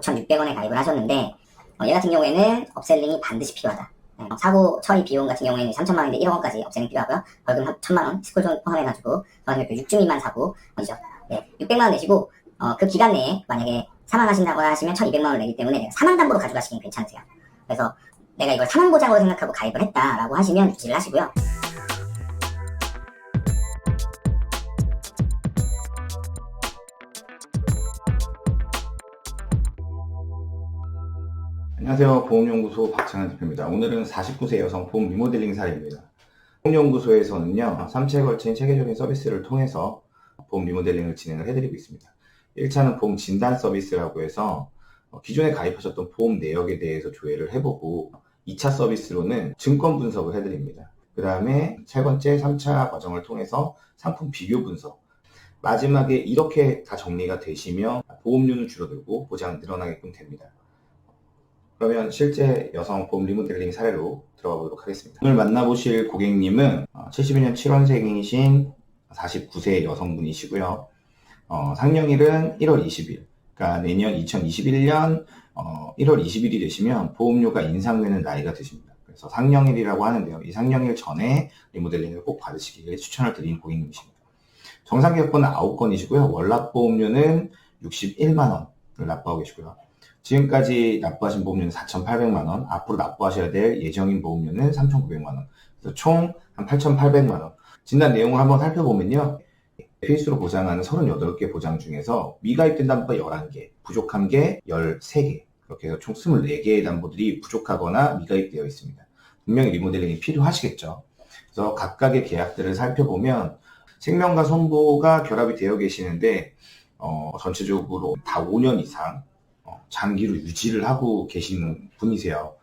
5,600원에 가입을 하셨는데 얘 같은 경우에는 업셀링이 반드시 필요하다. 사고 처리 비용 같은 경우에는 3천만 원인데 1억 원까지 업셀링 필요하고요. 벌금 1천만 원, 스쿨존 포함해가지고 저는 6주 미만 사고이죠. 600만 원 내시고 그 기간 내에 만약에 사망하신다고 하시면 1,200만 원을 내기 때문에 내가 사망담보로 가져가시긴 괜찮으세요. 그래서 내가 이걸 사망보장으로 생각하고 가입을 했다라고 하시면 유지를 하시고요. 안녕하세요. 보험연구소 박찬환 대표입니다. 오늘은 49세 여성 보험 리모델링 사례입니다. 보험연구소에서는요, 3차에 걸친 체계적인 서비스를 통해서 보험 리모델링을 진행을 해드리고 있습니다. 1차는 보험 진단 서비스라고 해서 기존에 가입하셨던 보험 내역에 대해서 조회를 해보고 2차 서비스로는 증권 분석을 해드립니다. 그 다음에 세 번째 3차 과정을 통해서 상품 비교 분석, 마지막에 이렇게 다 정리가 되시면 보험료는 줄어들고 보장은 늘어나게끔 됩니다. 그러면 실제 여성 보험 리모델링 사례로 들어가 보도록 하겠습니다. 오늘 만나보실 고객님은 72년 7월생이신 49세 여성분이시고요. 상령일은 1월 20일, 그러니까 내년 2021년 1월 20일이 되시면 보험료가 인상되는 나이가 되십니다. 그래서 상령일이라고 하는데요. 이 상령일 전에 리모델링을 꼭 받으시기를 추천을 드리는 고객님이십니다. 정상계약건은 9건이시고요. 월납보험료는 61만 원을 납부하고 계시고요. 지금까지 납부하신 보험료는 4,800만 원, 앞으로 납부하셔야 될 예정인 보험료는 3,900만 원, 그래서 총 한 8,800만 원. 진단 내용을 한번 살펴보면요. 필수로 보장하는 38개 보장 중에서 미가입된 담보가 11개, 부족한 게 13개, 이렇게 해서 총 24개의 담보들이 부족하거나 미가입되어 있습니다. 분명히 리모델링이 필요하시겠죠. 그래서 각각의 계약들을 살펴보면 생명과 손보가 결합이 되어 계시는데 전체적으로 다 5년 이상 장기로 유지를 하고 계시는 분이세요.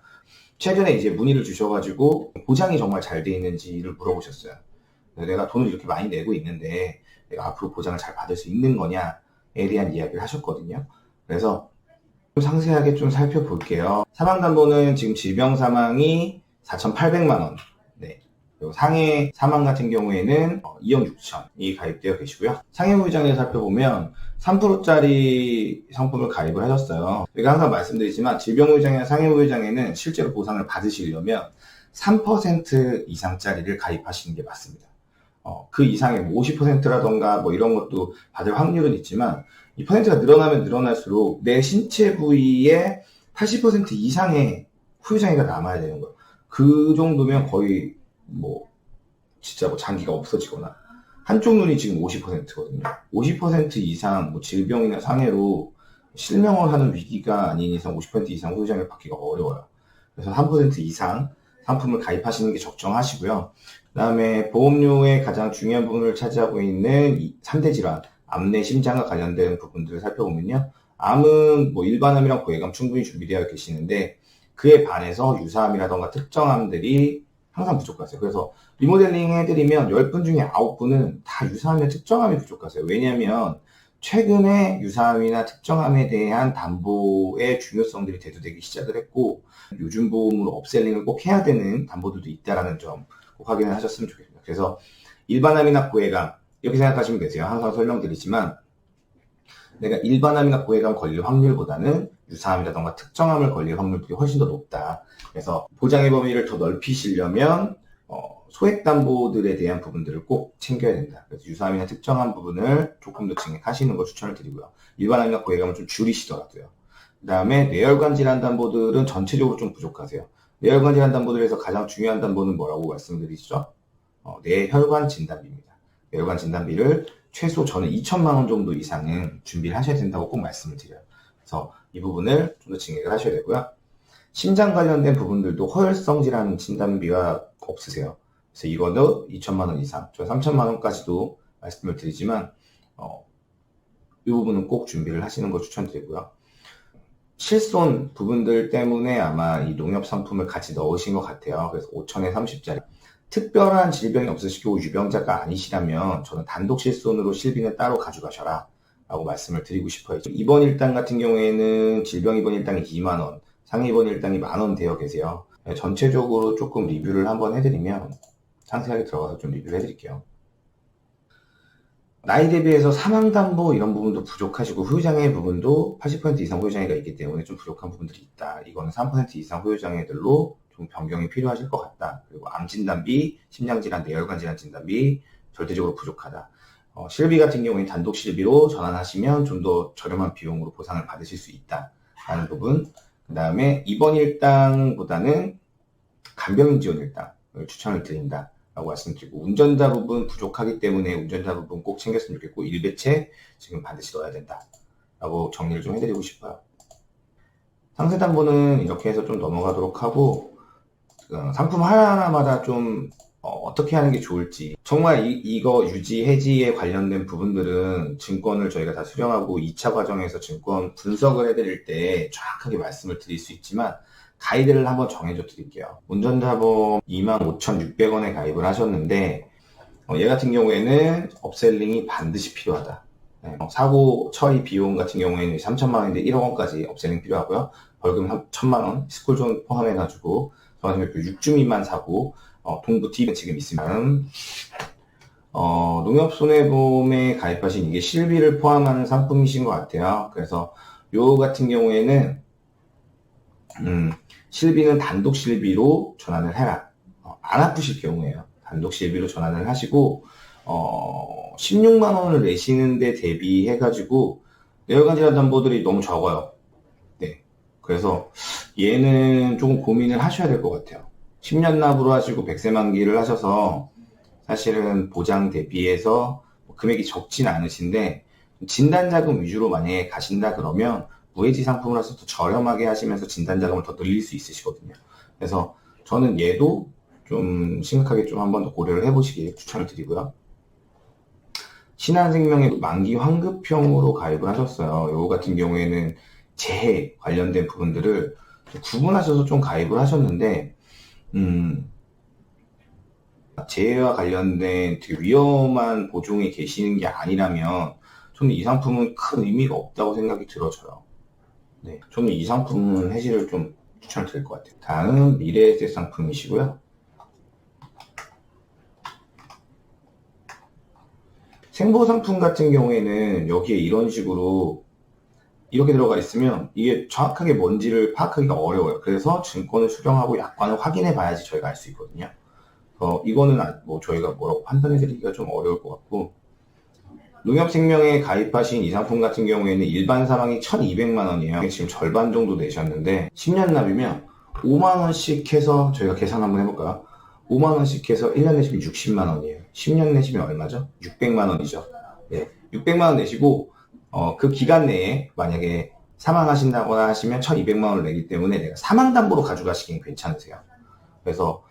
최근에 이제 문의를 주셔가지고 보장이 정말 잘 돼 있는지를 물어보셨어요. 내가 돈을 이렇게 많이 내고 있는데 내가 앞으로 보장을 잘 받을 수 있는 거냐에 대한 이야기를 하셨거든요. 그래서 좀 상세하게 좀 살펴볼게요. 사망담보는 지금 질병 사망이 4,800만 원. 네. 그리고 상해 사망 같은 경우에는 2억 6천이 가입되어 계시고요. 상해 후유장에 살펴보면 3%짜리 상품을 가입을 하셨어요. 제가 항상 말씀드리지만 질병 후유장이나 상해 후유장에는 실제로 보상을 받으시려면 3% 이상짜리를 가입하시는 게 맞습니다. 그 이상의 50%라던가 뭐 이런 것도 받을 확률은 있지만 이 퍼센트가 늘어나면 늘어날수록 내 신체 부위에 80% 이상의 후유장애가 남아야 되는 거예요. 그 정도면 거의 진짜 장기가 없어지거나 한쪽 눈이 지금 50%거든요. 50% 이상 질병이나 상해로 실명을 하는 위기가 아닌 이상 50% 이상 후유장애 받기가 어려워요. 그래서 3% 이상 상품을 가입하시는 게 적정하시고요. 그 다음에 보험료의 가장 중요한 부분을 차지하고 있는 3대 질환, 암 내 심장과 관련된 부분들을 살펴보면요. 암은 일반암이랑 고액암 충분히 준비되어 계시는데 그에 반해서 유사암이라던가 특정암들이 항상 부족하세요. 그래서 리모델링 해드리면 10분 중에 9분은 다 유사암이나 특정암이 부족하세요. 왜냐하면 최근에 유사암이나 특정암에 대한 담보의 중요성들이 대두되기 시작을 했고 요즘 보험으로 업셀링을 꼭 해야 되는 담보들도 있다는 점 꼭 확인을 하셨으면 좋겠습니다. 그래서 일반암이나 고액암 이렇게 생각하시면 되세요. 항상 설명드리지만 내가 일반암이나 고액암 걸릴 확률보다는 유사암이라던가 특정암을 걸릴 확률이 훨씬 더 높다. 그래서 보장의 범위를 더 넓히시려면 소액담보들에 대한 부분들을 꼭 챙겨야 된다. 그래서 유사암이나 특정암 부분을 조금 더 증액하시는 걸 추천을 드리고요. 일반암이나 고액암을 좀 줄이시더라고요. 그 다음에 뇌혈관 질환 담보들은 전체적으로 좀 부족하세요. 뇌혈관 질환 담보들에서 가장 중요한 담보는 뭐라고 말씀드리죠? 뇌혈관 진단비입니다. 뇌혈관 진단비를 최소 저는 2천만 원 정도 이상은 준비를 하셔야 된다고 꼭 말씀을 드려요. 그래서 이 부분을 좀 더 증액을 하셔야 되고요. 심장 관련된 부분들도 허혈성 질환 진단비가 없으세요. 그래서 이거도 2천만 원 이상, 저 3천만 원까지도 말씀을 드리지만 이 부분은 꼭 준비를 하시는 걸 추천드리고요. 실손 부분들 때문에 아마 이 농협 상품을 같이 넣으신 것 같아요. 그래서 5천에 30짜리. 특별한 질병이 없으시고 유병자가 아니시라면 저는 단독 실손으로 실비는 따로 가져가셔라 라고 말씀을 드리고 싶어요. 입원 일당 같은 경우에는 질병 입원 일당이 2만 원, 상해 입원 일당이 10,000원 되어 계세요. 전체적으로 조금 리뷰를 한번 해드리면 상세하게 들어가서 좀 리뷰를 해드릴게요. 나이 대비해서 사망담보 이런 부분도 부족하시고 후유장애 부분도 80% 이상 후유장애가 있기 때문에 좀 부족한 부분들이 있다. 이거는 3% 이상 후유장애들로 좀 변경이 필요하실 것 같다. 그리고 암진단비, 심장질환, 뇌혈관질환 진단비 절대적으로 부족하다. 실비 같은 경우에는 단독 실비로 전환하시면 좀 더 저렴한 비용으로 보상을 받으실 수 있다라는 부분. 그 다음에 입원 일당보다는 간병인 지원 일당을 추천을 드린다. 라고 말씀드리고, 운전자 부분 부족하기 때문에 운전자 부분 꼭 챙겼으면 좋겠고, 일배체 지금 반드시 넣어야 된다 라고 정리를 좀 해드리고 싶어요. 상세담보는 이렇게 해서 좀 넘어가도록 하고, 상품 하나하나마다 좀 어떻게 하는 게 좋을지, 정말 이거 유지 해지에 관련된 부분들은 증권을 저희가 다 수령하고 2차 과정에서 증권 분석을 해드릴 때 정확하게 말씀을 드릴 수 있지만, 가이드를 한번 정해줘 드릴게요. 운전자보험 25,600원에 가입을 하셨는데, 얘 같은 경우에는 업셀링이 반드시 필요하다. 네, 사고 처리 비용 같은 경우에는 3천만 원인데 1억 원까지 업셀링 필요하고요. 벌금 1천만 원, 스쿨존 포함해가지고 저는 6주 미만 사고, 동부 팁은 지금 있으면, 농협손해보험에 가입하신 이게 실비를 포함하는 상품이신 것 같아요. 그래서 요 같은 경우에는 실비는 단독 실비로 전환을 해라. 안 아프실 경우에요. 단독 실비로 전환을 하시고 16만 원을 내시는데 대비해가지고 뇌혈관질환 담보들이 너무 적어요. 네, 그래서 얘는 조금 고민을 하셔야 될 것 같아요. 10년 납으로 하시고 100세 만기를 하셔서 사실은 보장 대비해서 금액이 적진 않으신데, 진단자금 위주로 만약에 가신다 그러면 무해지 상품을 해서 더 저렴하게 하시면서 진단자금을 더 늘릴 수 있으시거든요. 그래서 저는 얘도 좀 심각하게 좀 한번 더 고려를 해보시길 추천을 드리고요. 신한생명의 만기 환급형으로 가입을 하셨어요. 요거 같은 경우에는 재해 관련된 부분들을 구분하셔서 좀 가입을 하셨는데, 재해와 관련된 되게 위험한 보종에 계시는 게 아니라면 저는 이 상품은 큰 의미가 없다고 생각이 들어져요. 네, 저는 이 상품은 해지를 좀 추천을 드릴 것 같아요. 다음 미래에셋 상품이시고요. 생보 상품 같은 경우에는 여기에 이런 식으로 이렇게 들어가 있으면 이게 정확하게 뭔지를 파악하기가 어려워요. 그래서 증권을 수령하고 약관을 확인해 봐야지 저희가 알 수 있거든요. 이거는 뭐 저희가 뭐라고 판단해 드리기가 좀 어려울 것 같고, 농협생명에 가입하신 이 상품 같은 경우에는 일반 사망이 1,200만 원이에요. 지금 절반 정도 내셨는데 10년 납이면 5만 원씩 해서 저희가 계산 한번 해볼까요? 5만 원씩 해서 1년 내시면 60만 원이에요. 10년 내시면 얼마죠? 600만 원이죠. 네, 600만 원 내시고 그 기간 내에 만약에 사망하신다거나 하시면 1,200만 원을 내기 때문에 내가 사망담보로 가져가시긴 괜찮으세요. 그래서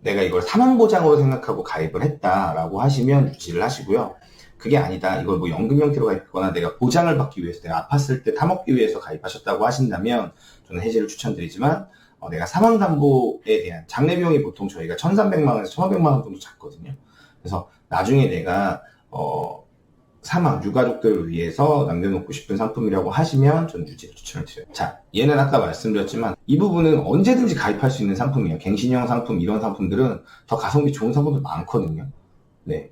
내가 이걸 사망보장으로 생각하고 가입을 했다라고 하시면 유지를 하시고요. 그게 아니다, 이걸 뭐 연금 형태로 가입했거나 내가 보장을 받기 위해서, 내가 아팠을 때 타먹기 위해서 가입하셨다고 하신다면 저는 해지를 추천드리지만, 내가 사망담보에 대한 장례 비용이 보통 저희가 1,300만 원에서 1,500만 원 정도 잡거든요. 그래서 나중에 내가 사망, 유가족들을 위해서 남겨놓고 싶은 상품이라고 하시면 저는 유지를 추천을 드려요. 자, 얘는 아까 말씀드렸지만 이 부분은 언제든지 가입할 수 있는 상품이에요. 갱신형 상품, 이런 상품들은 더 가성비 좋은 상품들 많거든요. 네,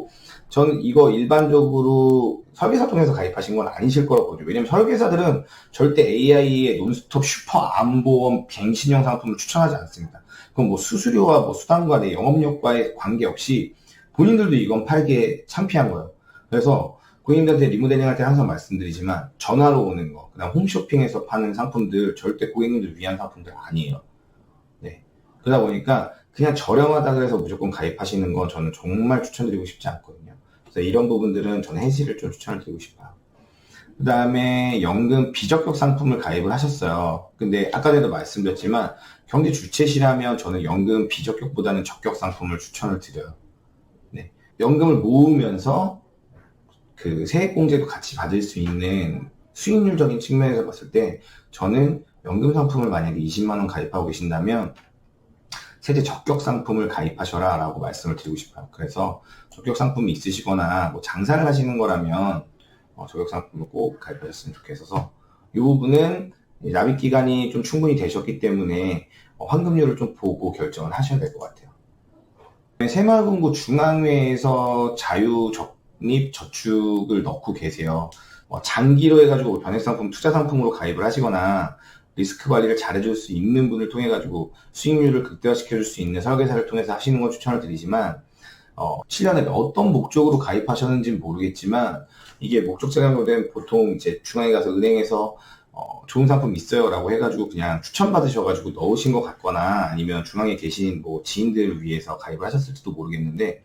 저는 이거 일반적으로 설계사 통해서 가입하신 건 아니실 거라고 보죠. 왜냐면 설계사들은 절대 AI의 논스톱 슈퍼 암보험 갱신형 상품을 추천하지 않습니다. 그건 뭐 수수료와 뭐 수당과 내 영업력과의 관계없이 본인들도 이건 팔기에 창피한 거예요. 그래서 고객님들한테 리모델링 할 때 항상 말씀드리지만, 전화로 오는 거, 그 다음 홈쇼핑에서 파는 상품들 절대 고객님들 위한 상품들 아니에요. 네, 그러다 보니까 그냥 저렴하다 그래서 무조건 가입하시는 건 저는 정말 추천드리고 싶지 않거든요. 그래서 이런 부분들은 저는 해지를 좀 추천을 드리고 싶어요. 그 다음에 연금 비적격 상품을 가입을 하셨어요. 근데 아까 전에도 말씀드렸지만 경제 주체시라면 저는 연금 비적격보다는 적격 상품을 추천을 드려요. 네, 연금을 모으면서 그 세액공제도 같이 받을 수 있는 수익률적인 측면에서 봤을 때 저는 연금 상품을 만약에 20만 원 가입하고 계신다면 세제 적격 상품을 가입하셔라 라고 말씀을 드리고 싶어요. 그래서 적격 상품이 있으시거나 뭐 장사를 하시는 거라면 적격 상품을 꼭 가입하셨으면 좋겠어서, 이 부분은 납입 기간이 좀 충분히 되셨기 때문에 환급률을 좀 보고 결정을 하셔야 될 것 같아요. 새마을금고 중앙회에서 적립저축을 넣고 계세요. 장기로 해가지고 변액상품, 투자상품으로 가입을 하시거나 리스크 관리를 잘해줄 수 있는 분을 통해 가지고 수익률을 극대화시켜줄 수 있는 설계사를 통해서 하시는 걸 추천을 드리지만 7년에 어떤 목적으로 가입하셨는지는 모르겠지만 이게 목적자가 된 보통 이제 중앙에 가서 은행에서 좋은 상품 있어요 라고 해가지고 그냥 추천받으셔가지고 넣으신 것 같거나 아니면 중앙에 계신 뭐 지인들을 위해서 가입을 하셨을지도 모르겠는데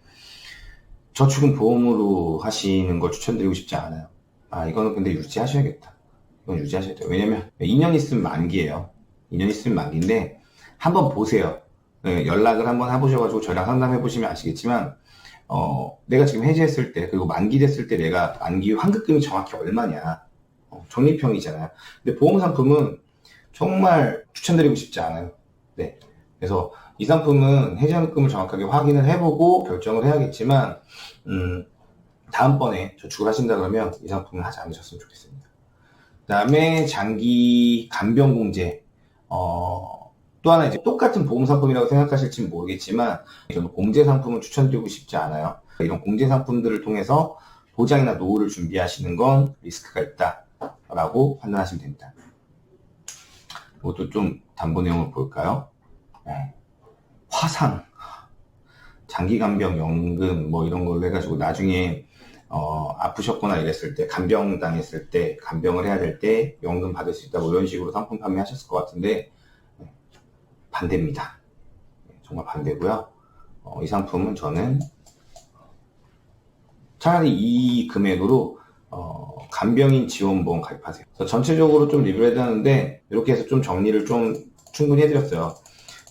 저축은 보험으로 하시는 걸 추천드리고 싶지 않아요. 이거는 근데 유지하셔야겠다. 이건 유지하셔야 돼요. 왜냐면 2년 있으면 만기예요. 2년 있으면 만기인데 한번 보세요. 연락을 한번 해보셔가지고 저랑 상담해 보시면 아시겠지만 내가 지금 해지했을 때 그리고 만기 됐을 때 내가 만기 환급금이 정확히 얼마냐 적립형이잖아요. 근데 보험 상품은 정말 추천드리고 싶지 않아요. 네. 그래서 이 상품은 해지환급금을 정확하게 확인을 해보고 결정을 해야겠지만 다음번에 저축을 하신다 그러면 이 상품은 하지 않으셨으면 좋겠습니다. 그 다음에 장기 간병공제 또 하나 이제 똑같은 보험 상품이라고 생각하실지는 모르겠지만 저는 공제 상품을 추천드리고 싶지 않아요. 이런 공제 상품들을 통해서 보장이나 노후를 준비하시는 건 리스크가 있다라고 판단하시면 됩니다. 이것도 좀 담보 내용을 볼까요? 화상, 장기간병연금 뭐 이런 걸로 해가지고 나중에 아프셨거나 이랬을 때 간병 당했을 때 간병을 해야 될 때 연금 받을 수 있다 뭐 이런 식으로 상품 판매하셨을 것 같은데 반대입니다. 정말 반대고요. 이 상품은 저는 차라리 이 금액으로 간병인 지원보험 가입하세요. 그래서 전체적으로 좀 리뷰를 해드렸는데 이렇게 해서 좀 정리를 좀 충분히 해드렸어요.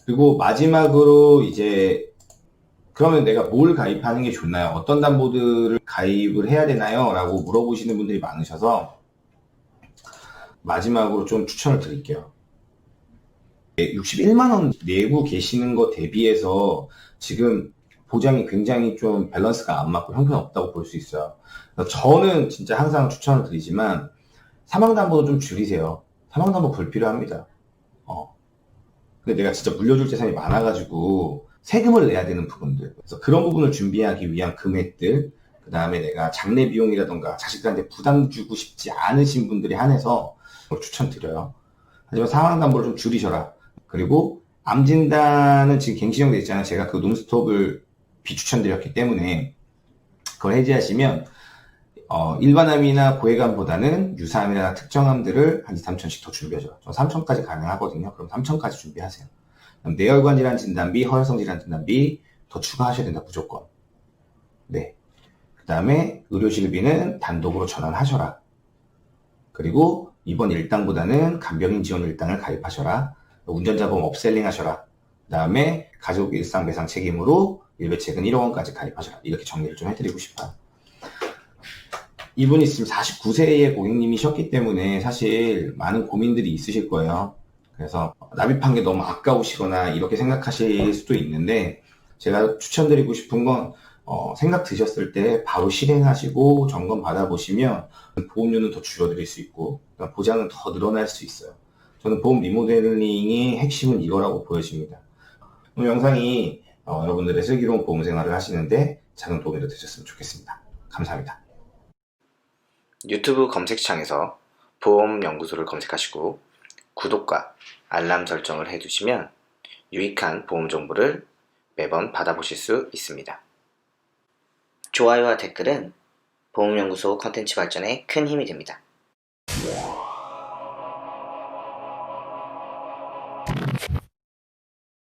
그리고 마지막으로 이제 그러면 내가 뭘 가입하는 게 좋나요? 어떤 담보들을 가입을 해야 되나요? 라고 물어보시는 분들이 많으셔서 마지막으로 좀 추천을 드릴게요. 61만원 내고 계시는 거 대비해서 지금 보장이 굉장히 좀 밸런스가 안 맞고 형편없다고 볼 수 있어요. 저는 진짜 항상 추천을 드리지만 사망담보도 좀 줄이세요. 사망담보 불필요합니다. 근데 내가 진짜 물려줄 재산이 많아가지고 세금을 내야 되는 부분들, 그래서 그런 부분을 준비하기 위한 금액들, 그 다음에 내가 장례 비용이라던가 자식들한테 부담 주고 싶지 않으신 분들이 한해서 추천드려요. 하지만 사망담보를 좀 줄이셔라. 그리고 암진단은 지금 갱신형돼 있잖아요. 제가 그 놈스톱을 비추천드렸기 때문에 그걸 해지하시면 일반암이나 고해감보다는 유사암이나 특정암들을 한 2, 3천씩 더 준비하죠. 저 3천까지 가능하거든요. 그럼 3천까지 준비하세요. 그럼 뇌혈관 질환 진단비, 허혈성 질환 진단비 더 추가하셔야 된다, 무조건. 네. 그 다음에 의료실비는 단독으로 전환하셔라. 그리고 이번 일당보다는 간병인 지원 일당을 가입하셔라. 운전자보험 업셀링 하셔라. 그 다음에 가족 일상 배상 책임으로 일배책은 1억 원까지 가입하셔라. 이렇게 정리를 좀 해드리고 싶어요. 이분이 지금 49세의 고객님이셨기 때문에 사실 많은 고민들이 있으실 거예요. 그래서 납입한 게 너무 아까우시거나 이렇게 생각하실 수도 있는데 제가 추천드리고 싶은 건 생각 드셨을 때 바로 실행하시고 점검 받아보시면 보험료는 더 줄어들 수 있고 보장은 더 늘어날 수 있어요. 저는 보험 리모델링의 핵심은 이거라고 보여집니다. 오늘 영상이 여러분들의 슬기로운 보험 생활을 하시는데 작은 도움이 되셨으면 좋겠습니다. 감사합니다. 유튜브 검색창에서 보험연구소를 검색하시고 구독과 알람 설정을 해두시면 유익한 보험 정보를 매번 받아보실 수 있습니다. 좋아요와 댓글은 보험연구소 컨텐츠 발전에 큰 힘이 됩니다.